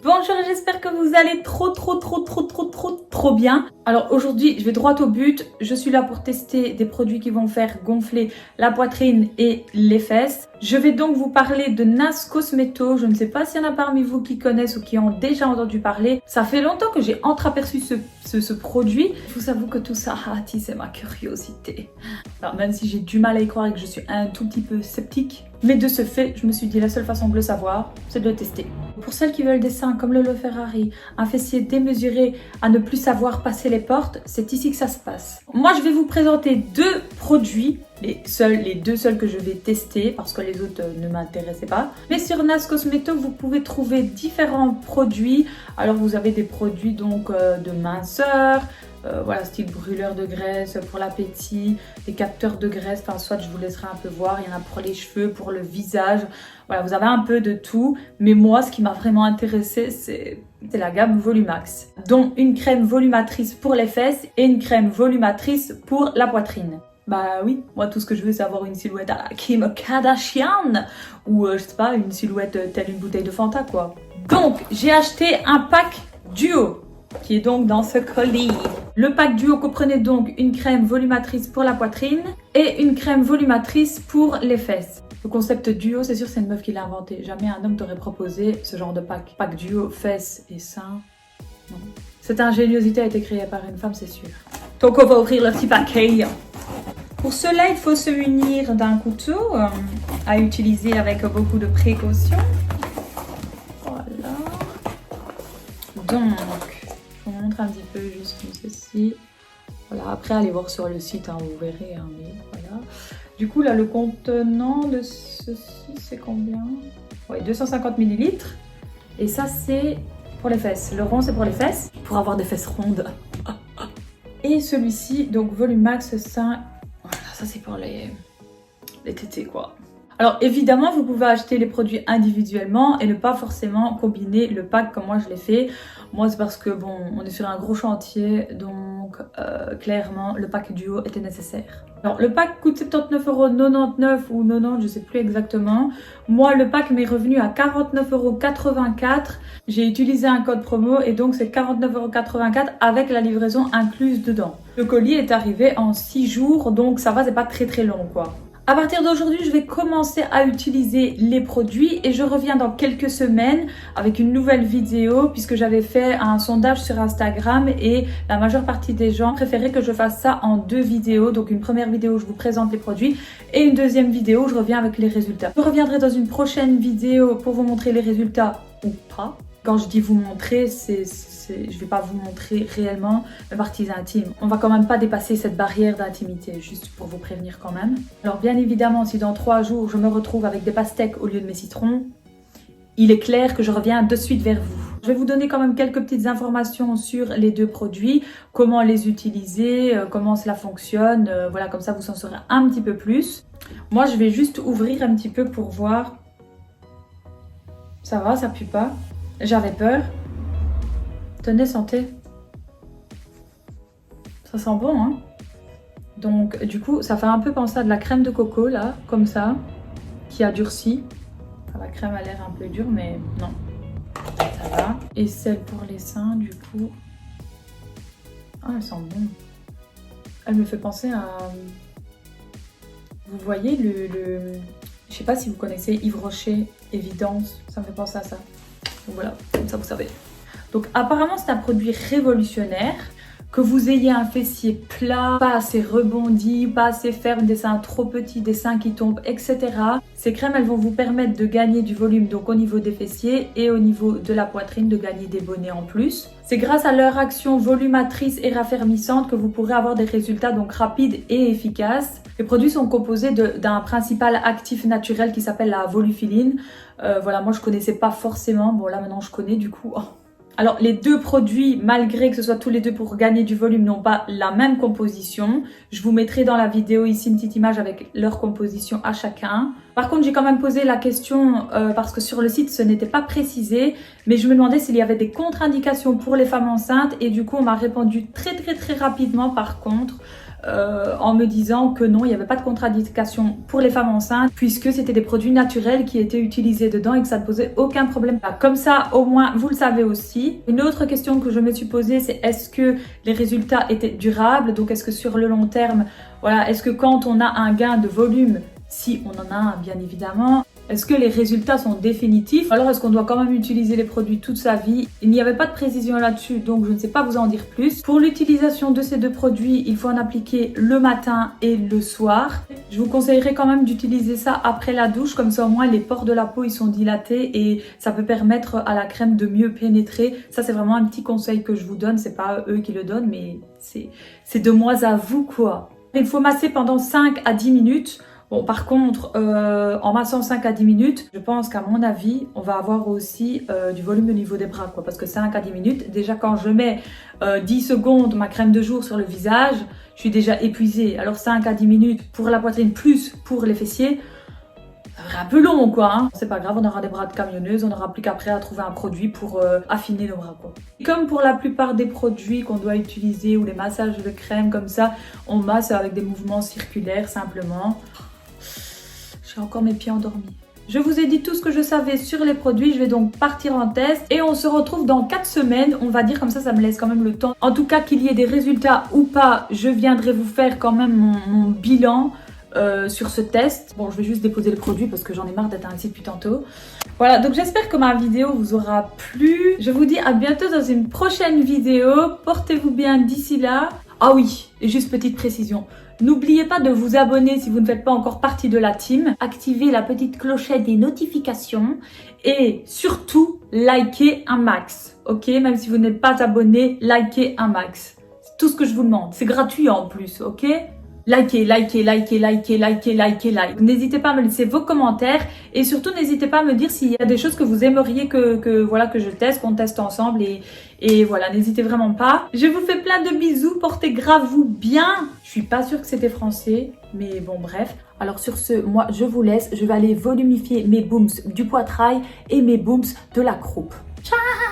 Bonjour, j'espère que vous allez trop bien. Alors aujourd'hui, je vais droit au but. Je suis là pour tester des produits qui vont faire gonfler la poitrine et les fesses. Je vais donc vous parler de NAS Cosmeto. Je ne sais pas s'il y en a parmi vous qui connaissent ou qui ont déjà entendu parler. Ça fait longtemps que j'ai entreaperçu ce produit. Je vous avoue que tout ça a attisé ma curiosité. Alors même si j'ai du mal à y croire et que je suis un tout petit peu sceptique, mais de ce fait, je me suis dit la seule façon de le savoir, c'est de le tester. Pour celles qui veulent des seins comme le Ferrari, un fessier démesuré à ne plus savoir passer les portes, c'est ici que ça se passe. Moi, je vais vous présenter deux produits, les deux seuls que je vais tester parce que les autres ne m'intéressaient pas. Mais sur NAS Cosmeto, vous pouvez trouver différents produits. Alors, vous avez des produits donc de minceur, voilà, style brûleur de graisse pour l'appétit, des capteurs de graisse, enfin soit je vous laisserai un peu voir, il y en a pour les cheveux, pour le visage, voilà, vous avez un peu de tout, mais moi ce qui m'a vraiment intéressée c'est la gamme Volumax, dont une crème volumatrice pour les fesses et une crème volumatrice pour la poitrine. Bah oui, moi tout ce que je veux c'est avoir une silhouette à la Kim Kardashian ou je sais pas, une silhouette telle une bouteille de Fanta quoi. Donc j'ai acheté un pack duo qui est donc dans ce colis. Le pack duo comprenait donc une crème volumatrice pour la poitrine et une crème volumatrice pour les fesses. Le concept duo, c'est sûr, c'est une meuf qui l'a inventé. Jamais un homme t'aurait proposé ce genre de pack. Pack duo, fesses et seins. Non. Cette ingéniosité a été créée par une femme, c'est sûr. Donc on va ouvrir le petit paquet. Pour cela, il faut se munir d'un couteau à utiliser avec beaucoup de précaution. Voilà. Donc, je vous montre un petit peu juste comme ceci. Voilà, après allez voir sur le site, hein, vous verrez, hein, mais voilà. Du coup là le contenant de ceci c'est combien? Ouais, 250 ml. Et ça c'est pour les fesses. Le rond c'est pour les fesses, pour avoir des fesses rondes. Et celui-ci, donc Volumax 5, voilà, ça c'est pour les tétés quoi. Alors évidemment, vous pouvez acheter les produits individuellement et ne pas forcément combiner le pack comme moi je l'ai fait. Moi c'est parce que bon, on est sur un gros chantier, donc clairement le pack duo était nécessaire. Alors le pack coûte 79,99 € ou 90, je sais plus exactement. Moi le pack m'est revenu à 49,84 €. J'ai utilisé un code promo et donc c'est 49,84 € avec la livraison incluse dedans. Le colis est arrivé en 6 jours, donc ça va, c'est pas très long quoi. À partir d'aujourd'hui, je vais commencer à utiliser les produits et je reviens dans quelques semaines avec une nouvelle vidéo puisque j'avais fait un sondage sur Instagram et la majeure partie des gens préféraient que je fasse ça en deux vidéos. Donc une première vidéo où je vous présente les produits et une deuxième vidéo où je reviens avec les résultats. Je reviendrai dans une prochaine vidéo pour vous montrer les résultats ou pas. Quand je dis vous montrer, je vais pas vous montrer réellement mes parties intimes. On va quand même pas dépasser cette barrière d'intimité, juste pour vous prévenir quand même. Alors bien évidemment, si dans 3 jours, je me retrouve avec des pastèques au lieu de mes citrons, il est clair que je reviens de suite vers vous. Je vais vous donner quand même quelques petites informations sur les deux produits, comment les utiliser, comment cela fonctionne, voilà, comme ça vous en saurez un petit peu plus. Moi, je vais juste ouvrir un petit peu pour voir. Ça va, ça pue pas. J'avais peur. Tenez, santé. Ça sent bon, hein. Donc, du coup, ça fait un peu penser à de la crème de coco, là, comme ça, qui a durci. Enfin, la crème a l'air un peu dure, mais non. Ça va. Et celle pour les seins, du coup... Ah, elle sent bon. Elle me fait penser à... Vous voyez Je sais pas si vous connaissez Yves Rocher, Évidence. Ça me fait penser à ça. Donc voilà, comme ça vous savez. Donc apparemment c'est un produit révolutionnaire. Que vous ayez un fessier plat, pas assez rebondi, pas assez ferme, des seins trop petits, des seins qui tombent, etc. Ces crèmes elles vont vous permettre de gagner du volume donc au niveau des fessiers et au niveau de la poitrine de gagner des bonnets en plus. C'est grâce à leur action volumatrice et raffermissante que vous pourrez avoir des résultats donc rapides et efficaces. Les produits sont composés d'un principal actif naturel qui s'appelle la volufiline. Voilà, moi je connaissais pas forcément, bon là maintenant je connais du coup. Alors les deux produits, malgré que ce soit tous les deux pour gagner du volume, n'ont pas la même composition. Je vous mettrai dans la vidéo ici une petite image avec leur composition à chacun. Par contre, j'ai quand même posé la question parce que sur le site, ce n'était pas précisé. Mais je me demandais s'il y avait des contre-indications pour les femmes enceintes. Et du coup, on m'a répondu très rapidement par contre. en me disant que non, il n'y avait pas de contre-indication pour les femmes enceintes puisque c'était des produits naturels qui étaient utilisés dedans et que ça ne posait aucun problème. Comme ça, au moins, vous le savez aussi. Une autre question que je me suis posée, c'est est-ce que les résultats étaient durables? Donc, est-ce que sur le long terme, voilà, est-ce que quand on a un gain de volume, si on en a un bien évidemment, est-ce que les résultats sont définitifs? Alors est-ce qu'on doit quand même utiliser les produits toute sa vie? Il n'y avait pas de précision là-dessus, donc je ne sais pas vous en dire plus. Pour l'utilisation de ces deux produits, il faut en appliquer le matin et le soir. Je vous conseillerais quand même d'utiliser ça après la douche, comme ça au moins les pores de la peau ils sont dilatés et ça peut permettre à la crème de mieux pénétrer. Ça c'est vraiment un petit conseil que je vous donne, c'est pas eux qui le donnent, mais c'est de moi à vous quoi. Il faut masser pendant 5 à 10 minutes. Bon, par contre, en massant 5 à 10 minutes, je pense qu'à mon avis, on va avoir aussi du volume au niveau des bras, quoi. Parce que 5 à 10 minutes, déjà quand je mets 10 secondes ma crème de jour sur le visage, je suis déjà épuisée. Alors 5 à 10 minutes pour la poitrine plus pour les fessiers, ça va être un peu long, quoi. Hein. C'est pas grave, on aura des bras de camionneuse, on n'aura plus qu'après à trouver un produit pour affiner nos bras, quoi. Comme pour la plupart des produits qu'on doit utiliser ou les massages de crème comme ça, on masse avec des mouvements circulaires simplement. J'ai encore mes pieds endormis. Je vous ai dit tout ce que je savais sur les produits, je vais donc partir en test et on se retrouve dans 4 semaines, on va dire comme ça me laisse quand même le temps. En tout cas qu'il y ait des résultats ou pas, je viendrai vous faire quand même mon bilan sur ce test. Bon, je vais juste déposer le produit parce que j'en ai marre d'être ainsi depuis tantôt. Voilà, donc j'espère que ma vidéo vous aura plu. Je vous dis à bientôt dans une prochaine vidéo. Portez-vous bien d'ici là. Ah oui, et juste petite précision. N'oubliez pas de vous abonner si vous ne faites pas encore partie de la team. Activez la petite clochette des notifications. Et surtout, likez un max. Ok, même si vous n'êtes pas abonné, likez un max. C'est tout ce que je vous demande. C'est gratuit en plus, ok? Likez. N'hésitez pas à me laisser vos commentaires et surtout n'hésitez pas à me dire s'il y a des choses que vous aimeriez que je teste, qu'on teste ensemble et voilà, n'hésitez vraiment pas. Je vous fais plein de bisous, portez grave vous bien. Je suis pas sûre que c'était français, mais bon bref. Alors sur ce, moi je vous laisse, je vais aller volumifier mes booms du poitrail et mes booms de la croupe. Ciao!